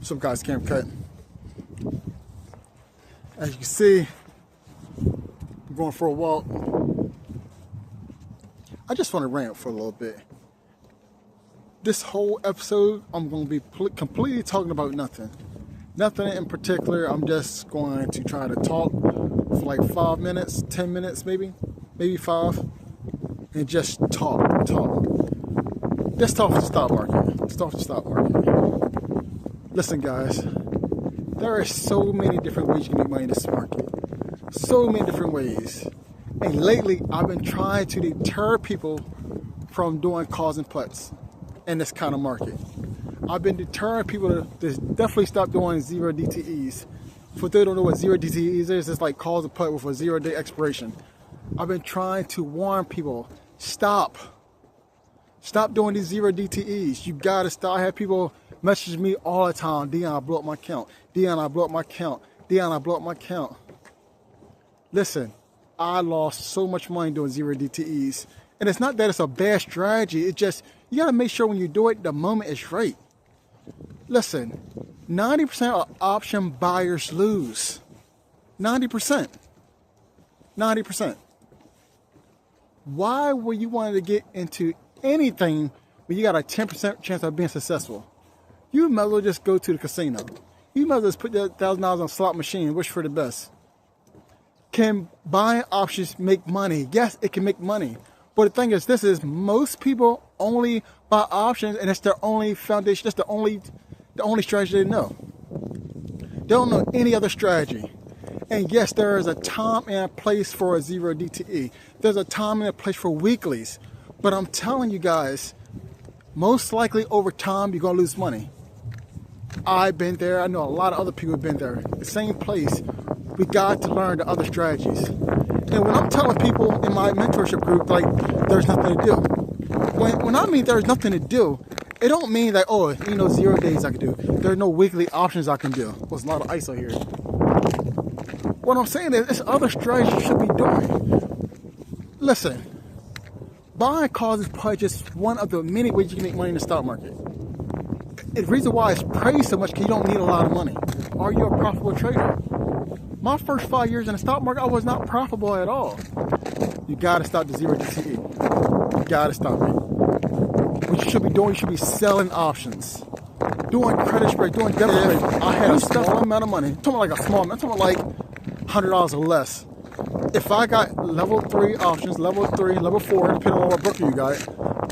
Some guys can't cut. As you can see, I'm going for a walk. I just want to rant for a little bit. This whole episode, I'm going to be completely talking about nothing. Nothing in particular. I'm just going to try to talk for like 5 minutes, 10 minutes maybe 5, and just talk. Let's talk for the stock market. Listen, guys, there are so many different ways you can make money in this market. So many different ways. And lately, I've been trying to deter people from doing calls and puts in this kind of market. I've been deterring people to definitely stop doing zero DTEs. For those who don't know what zero DTEs is, it's like calls and put with a 0-day expiration. I've been trying to warn people, stop doing these zero DTEs. You gotta stop. I have people message me all the time, Dion, I blew up my account. Dion, I blew up my account. Dion, I blew up my account. Listen, I lost so much money doing zero DTEs. And it's not that it's a bad strategy. It's just, you gotta make sure when you do it, the moment is right. Listen, 90% of option buyers lose. 90%. Why would you want to get into anything when you got a 10% chance of being successful? You might as well just go to the casino. You might as well just put that $1,000 on a slot machine and wish for the best. Can buying options make money? Yes, it can make money. But the thing is, most people only buy options, and it's their only foundation. That's the only strategy they know. They don't know any other strategy. And yes, there is a time and a place for a zero DTE. There's a time and a place for weeklies. But I'm telling you guys, most likely over time, you're gonna lose money. I've been there. I know a lot of other people have been there. The same place. We got to learn the other strategies. And when I'm telling people in my mentorship group, like, there's nothing to do. When I mean there's nothing to do, it don't mean that, 0 days I can do. There are no weekly options I can do. There's a lot of ice out here. What I'm saying is, there's other strategies you should be doing. Listen, buying calls is probably just one of the many ways you can make money in the stock market. The reason why it's praised so much because you don't need a lot of money. Are you a profitable trader? My first 5 years in the stock market, I was not profitable at all. You gotta stop the zero DTE. You gotta stop it. What you should be doing, you should be selling options. Doing credit spread, doing debit spread. I had a small amount of money. I'm talking like a small amount. I'm talking like $100 or less. If I got level 3 options, level 3, level 4, depending on what broker you got,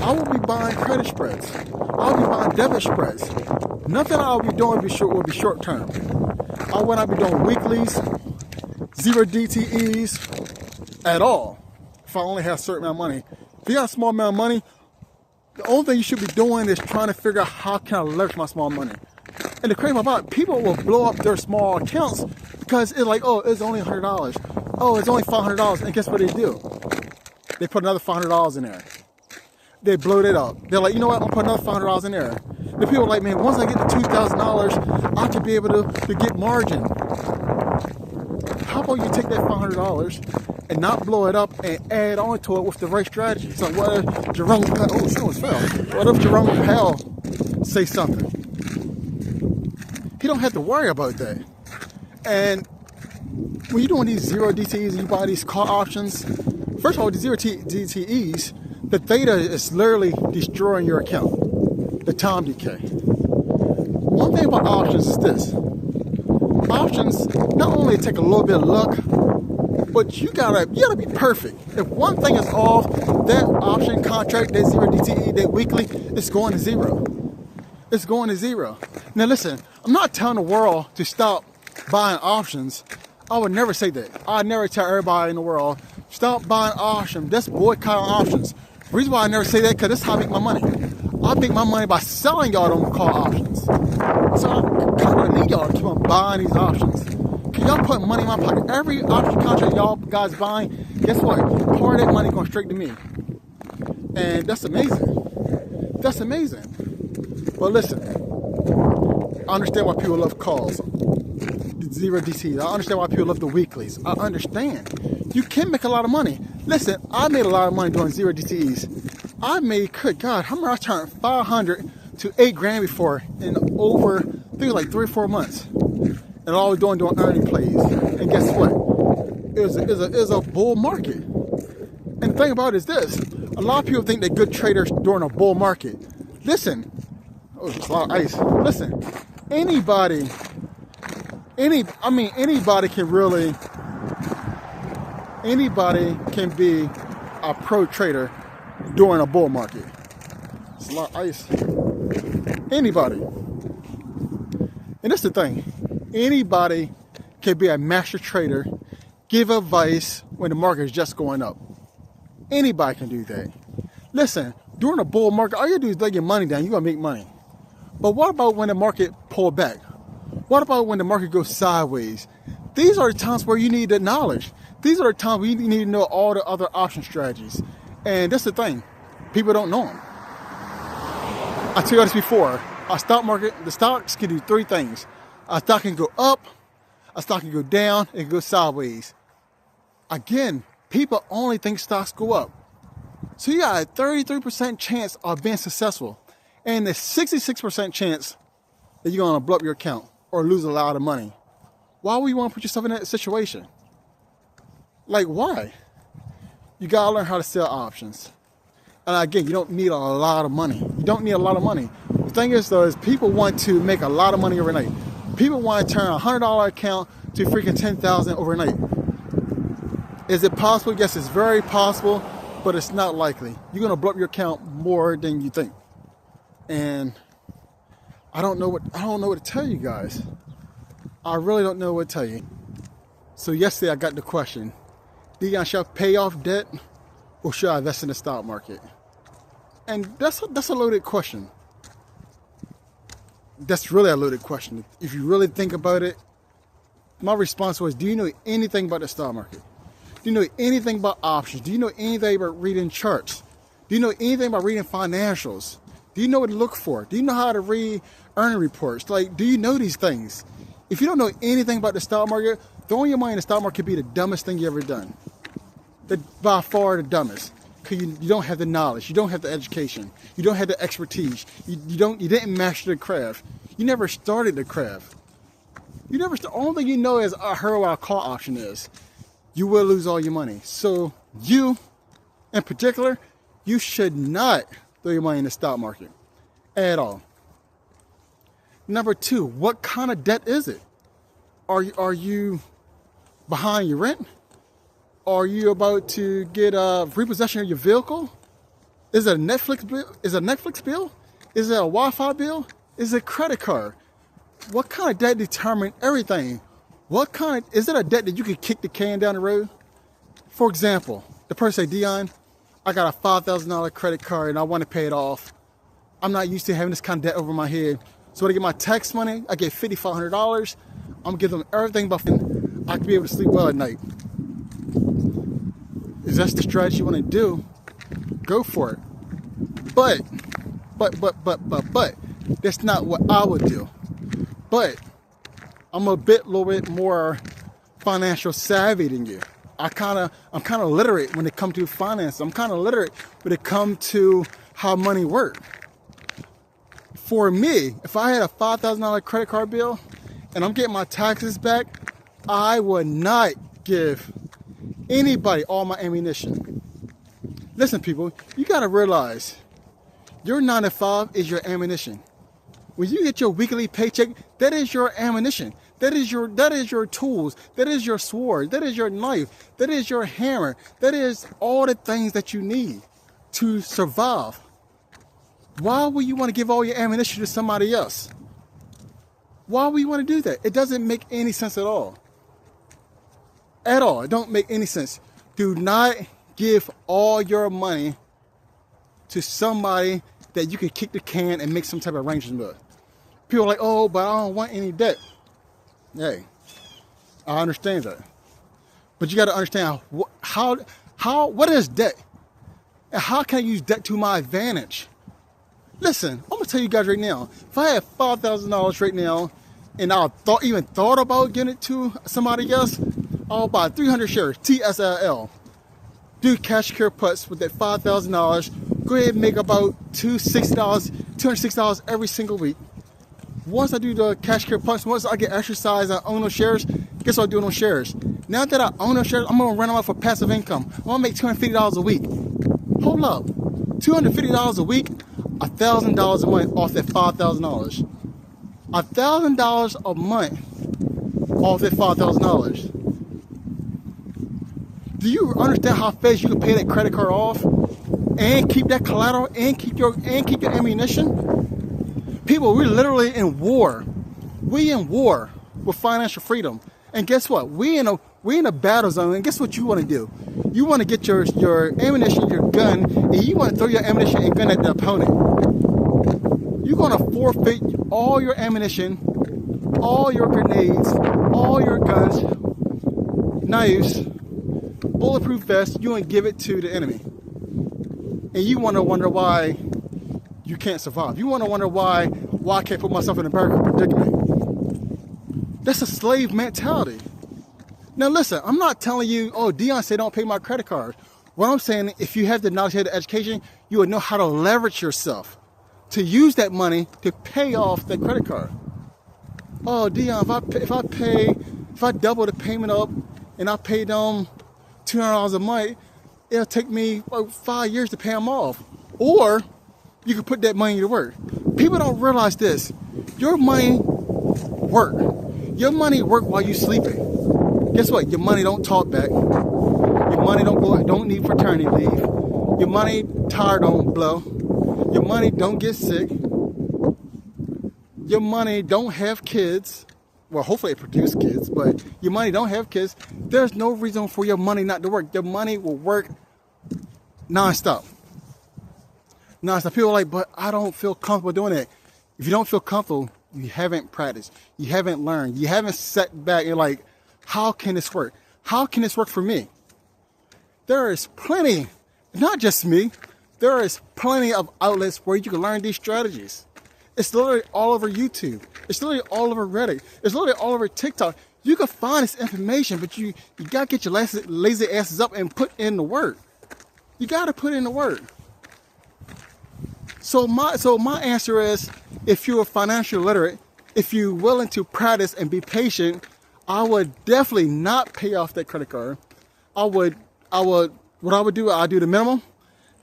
I will be buying credit spreads. I'll be buying debit spreads. Nothing I'll be doing will be short term. I will not be doing weeklies, zero DTEs at all. If I only have a certain amount of money. If you got a small amount of money, the only thing you should be doing is trying to figure out how can I leverage my small money. And the crazy part about it, people will blow up their small accounts because it's like, it's only $100. Oh, it's only $500. And guess what they do? They put another $500 in there. They blow it up. They're like, you know what? I'm going to put another $500 in there. The people are like, man, once I get to $2,000, I should be able to get margin. How about you take that $500 and not blow it up and add on to it with the right strategy? So what if Jerome Powell, someone's fell. What if Jerome Powell say something? He don't have to worry about that. And when you're doing these zero DTEs and you buy these call options, first of all, the zero DTEs, the theta is literally destroying your account. The time decay. One thing about options is this. Options not only take a little bit of luck, but you gotta be perfect. If one thing is off, that option contract, that zero DTE, that weekly, it's going to zero. It's going to zero. Now listen, I'm not telling the world to stop buying options. I would never say that. I'd never tell everybody in the world, stop buying options. That's boycotting options. The reason why I never say that, because this is how I make my money. I make my money by selling y'all them call options. So I kind of need y'all to keep on buying these options. Can y'all put money in my pocket? Every option contract y'all guys buying, guess what? Part of that money going straight to me. And that's amazing. That's amazing. But listen, I understand why people love calls. Zero DTs. I understand why people love the weeklies. I understand. You can make a lot of money. Listen, I made a lot of money doing zero DTEs. I made, good God, how much I turned 500 to $8 grand before in over I think it was like 3 or 4 months. And all we're doing earning plays. And guess what? It was a bull market. And the thing about it is this. A lot of people think they're good traders during a bull market. Listen. Oh, there's a lot of ice. Listen. Anybody can be a pro trader during a bull market. It's a lot of ice. Anybody. And that's the thing. Anybody can be a master trader, give advice when the market is just going up. Anybody can do that. Listen, during a bull market, all you do is lay your money down. You're going to make money. But what about when the market pull back? What about when the market goes sideways? These are the times where you need the knowledge. These are the times where you need to know all the other option strategies. And that's the thing. People don't know them. I told you this before. Our stock market, the stocks can do 3 things. A stock can go up, a stock can go down, it can go sideways. Again, people only think stocks go up. So you got a 33% chance of being successful. And a 66% chance that you're going to blow up your account or lose a lot of money. Why would you want to put yourself in that situation? Like, why? You got to learn how to sell options. And again, you don't need a lot of money. You don't need a lot of money. The thing is, though, is people want to make a lot of money overnight. People want to turn a $100 account to freaking $10,000 overnight. Is it possible? Yes, it's very possible, but it's not likely. You're going to blow up your account more than you think. And I don't know what to tell you guys. I really don't know what to tell you. So yesterday I got the question, Dion, should I pay off debt or should I invest in the stock market? And that's a loaded question. That's really a loaded question. If you really think about it, my response was, do you know anything about the stock market? Do you know anything about options? Do you know anything about reading charts? Do you know anything about reading financials? Do you know what to look for? Do you know how to read earning reports? Like, do you know these things? If you don't know anything about the stock market, throwing your money in the stock market could be the dumbest thing you ever done. By far the dumbest. Because you don't have the knowledge, you don't have the education, you don't have the expertise, you didn't master the craft, you never started the craft. The only thing you know is I heard what a call option is. You will lose all your money. So you, in particular, you should not throw your money in the stock market at all. Number 2, what kind of debt is it? Are you behind your rent? Are you about to get a repossession of your vehicle? Is it a Netflix bill? Is it a Netflix bill? Is it a Wi-Fi bill? Is it a credit card? What kind of debt determines everything? Is it a debt that you can kick the can down the road? For example, the person say, Dion, I got a $5,000 credit card and I want to pay it off. I'm not used to having this kind of debt over my head. So when I get my tax money, I get $5,500. I'm gonna give them everything, but I can be able to sleep well at night. If that's the strategy you want to do, go for it. But, that's not what I would do. But I'm a little bit more financial savvy than you. I'm kind of literate when it comes to finance. I'm kind of literate when it comes to how money works. For me, if I had a $5,000 credit card bill and I'm getting my taxes back, I would not give anybody all my ammunition. Listen, people, you got to realize your 9 to 5 is your ammunition. When you get your weekly paycheck, that is your ammunition. That is your tools. That is your sword. That is your knife. That is your hammer. That is all the things that you need to survive. Why would you want to give all your ammunition to somebody else? Why would you want to do that? It doesn't make any sense at all. At all. It don't make any sense. Do not give all your money to somebody that you can kick the can and make some type of arrangement with. People are like, oh, but I don't want any debt. Hey, I understand that. But you got to understand what is debt? And how can I use debt to my advantage? Listen, I'm going to tell you guys right now. If I had $5,000 right now and I even thought about giving it to somebody else, I'll buy 300 shares, TSLL. Do cash secure puts with that $5,000. Go ahead and make about $260 every single week. Once I do the cash care punch, once I get exercise, I own those shares, guess what I do on those shares? Now that I own those shares, I'm going to run them out for passive income. I'm going to make $250 a week. Hold up. $250 a week, $1,000 a month off that $5,000. $1,000 a month off that $5,000. Do you understand how fast you can pay that credit card off and keep that collateral and keep your ammunition? People, we're literally in war. We in war with financial freedom. And guess what? We in a battle zone. And guess what you want to do? You want to get your ammunition, your gun, and you want to throw your ammunition and gun at the opponent. You're going to forfeit all your ammunition, all your grenades, all your guns, knives, bulletproof vest. You want to give it to the enemy. And you want to wonder why you can't survive. You want to wonder why I can't put myself in a predicament. That's a slave mentality. Now listen, I'm not telling you, oh, Dion said don't pay my credit card. What I'm saying, if you have the knowledge, you have the education, you would know how to leverage yourself to use that money to pay off that credit card. Oh, Dion, if I double the payment up and I pay them $200 a month, it'll take me 5 years to pay them off. Or you can put that money to work. People don't realize this. Your money work. Your money work while you're sleeping. Guess what? Your money don't talk back. Your money don't need paternity leave. Your money tire don't blow. Your money don't get sick. Your money don't have kids. Well, hopefully it produces kids, but your money don't have kids. There's no reason for your money not to work. Your money will work non-stop. People are like, but I don't feel comfortable doing it. If you don't feel comfortable, you haven't practiced. You haven't learned. You haven't sat back and like, how can this work? How can this work for me? There is plenty, not just me, there is plenty of outlets where you can learn these strategies. It's literally all over YouTube. It's literally all over Reddit. It's literally all over TikTok. You can find this information, but you got to get your lazy asses up and put in the work. You got to put in the work. So my answer is, if you're financially literate, if you're willing to practice and be patient, I would definitely not pay off that credit card. What I would do, I'd do the minimum,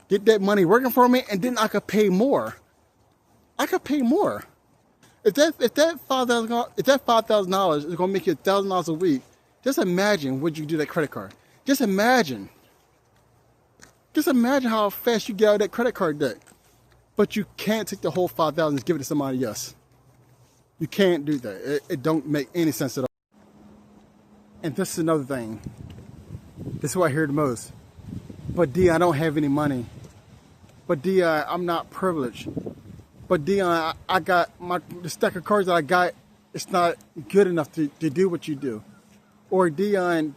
get that money working for me, and then I could pay more. I could pay more. If that $5,000 is going to make you $1,000 a week, just imagine would you do that credit card. Just imagine how fast you get out of that credit card debt. But you can't take the whole $5,000 and give it to somebody else. You can't do that. It don't make any sense at all. And this is another thing. This is what I hear the most. But Dion, I don't have any money. But Dion, I'm not privileged. But Dion, I got the stack of cards that I got, it's not good enough to do what you do. Or Dion,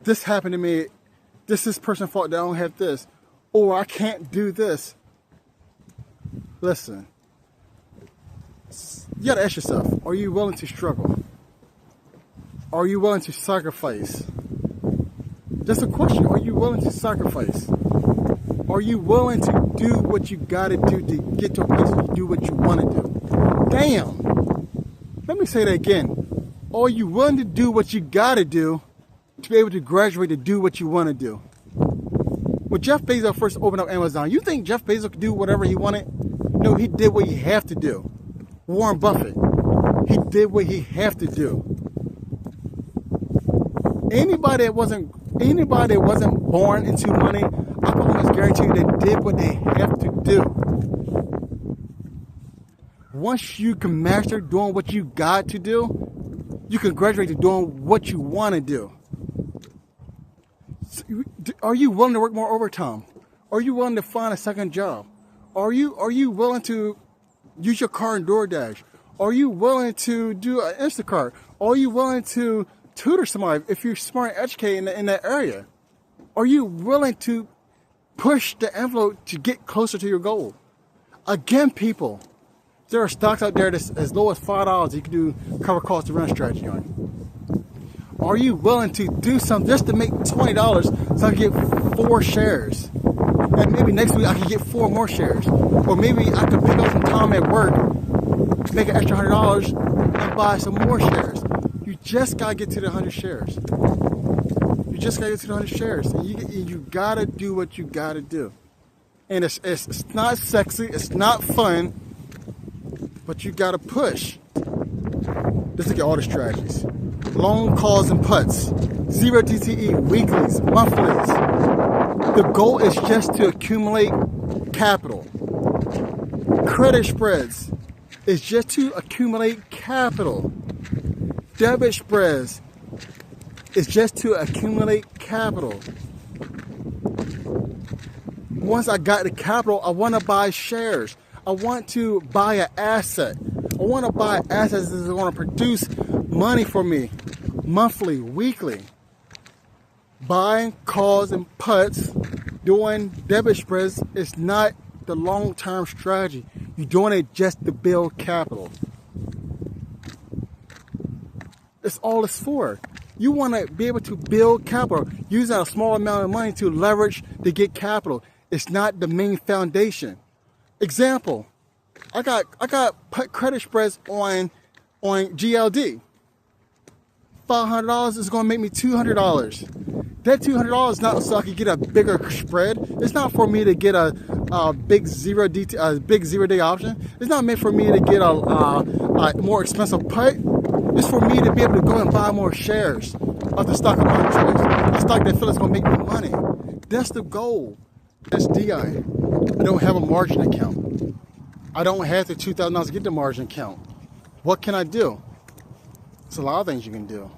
this happened to me. This is person's fault that I don't have this. Or I can't do this. Listen, you gotta ask yourself, are you willing to struggle? Are you willing to sacrifice? Just a question, are you willing to sacrifice? Are you willing to do what you gotta do to get to a place where you do what you wanna do? Damn! Let me say that again. Are you willing to do what you gotta do to be able to graduate to do what you wanna do? When Jeff Bezos first opened up Amazon, you think Jeff Bezos could do whatever he wanted? No, he did what he had to do. Warren Buffett, he did what he had to do. Anybody that wasn't born into money, I can almost guarantee you they did what they have to do. Once you can master doing what you got to do, you can graduate to doing what you want to do. Are you willing to work more overtime? Are you willing to find a second job? Are you willing to use your car in DoorDash? Are you willing to do an Instacart? Are you willing to tutor somebody if you're smart and educated in that area? Are you willing to push the envelope to get closer to your goal? Again, people, there are stocks out there that's as low as $5 you can do cover cost to run strategy on. Are you willing to do something just to make $20 so I can get 4 shares? And maybe next week I can get 4 more shares. Or maybe I could pick up some time at work make an extra $100 and buy some more shares. You just gotta get to the 100 shares. You just gotta get to the 100 shares. And you gotta do what you gotta do. And it's not sexy, it's not fun, but you gotta push. Let's look at all the strategies. Long calls and puts, 0 DTE, weeklies, monthlies. The goal is just to accumulate capital. Credit spreads is just to accumulate capital. Debit spreads is just to accumulate capital. Once I got the capital, I want to buy shares. I want to buy an asset. I want to buy assets that are going to produce money for me monthly, weekly. Buying calls and puts, doing debit spreads is not the long-term strategy. You're doing it just to build capital. That's all it's for. You want to be able to build capital using a small amount of money to leverage to get capital. It's not the main foundation. Example, I got put credit spreads on GLD. $500 is going to make me $200. That $200 is not so I can get a bigger spread. It's not for me to get a big zero day option. It's not meant for me to get a more expensive put. It's for me to be able to go and buy more shares of the stock of my choice. The stock that I feel is going to make me money. That's the goal. That's DI. I don't have a margin account. I don't have the $2,000 to get the margin account. What can I do? There's a lot of things you can do.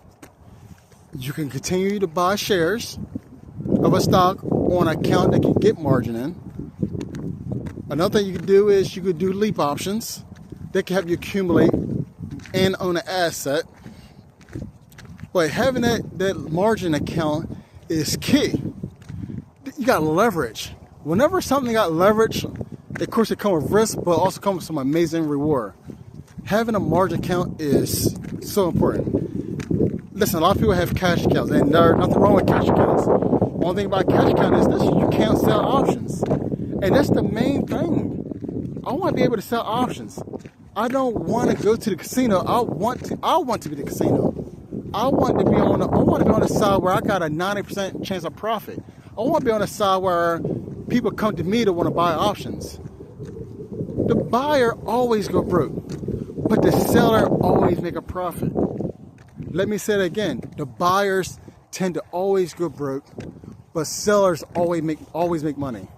You can continue to buy shares of a stock on an account that can get margin in. Another thing you can do is you could do leap options that can help you accumulate and own an asset. But having that margin account is key. You got leverage. Whenever something got leverage, of course it comes with risk, but also comes with some amazing reward. Having a margin account is so important. Listen, a lot of people have cash accounts, and there's nothing wrong with cash accounts. One thing about cash account is this: you can't sell options, and that's the main thing. I want to be able to sell options. I don't want to go to the casino. I want to be the casino. I want to be on the side where I got a 90% chance of profit. I want to be on the side where people come to me to want to buy options. The buyer always go broke, but the seller always make a profit. Let me say it again. The buyers tend to always go broke, but sellers always make money.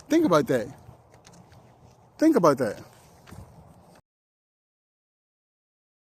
Think about that. Think about that.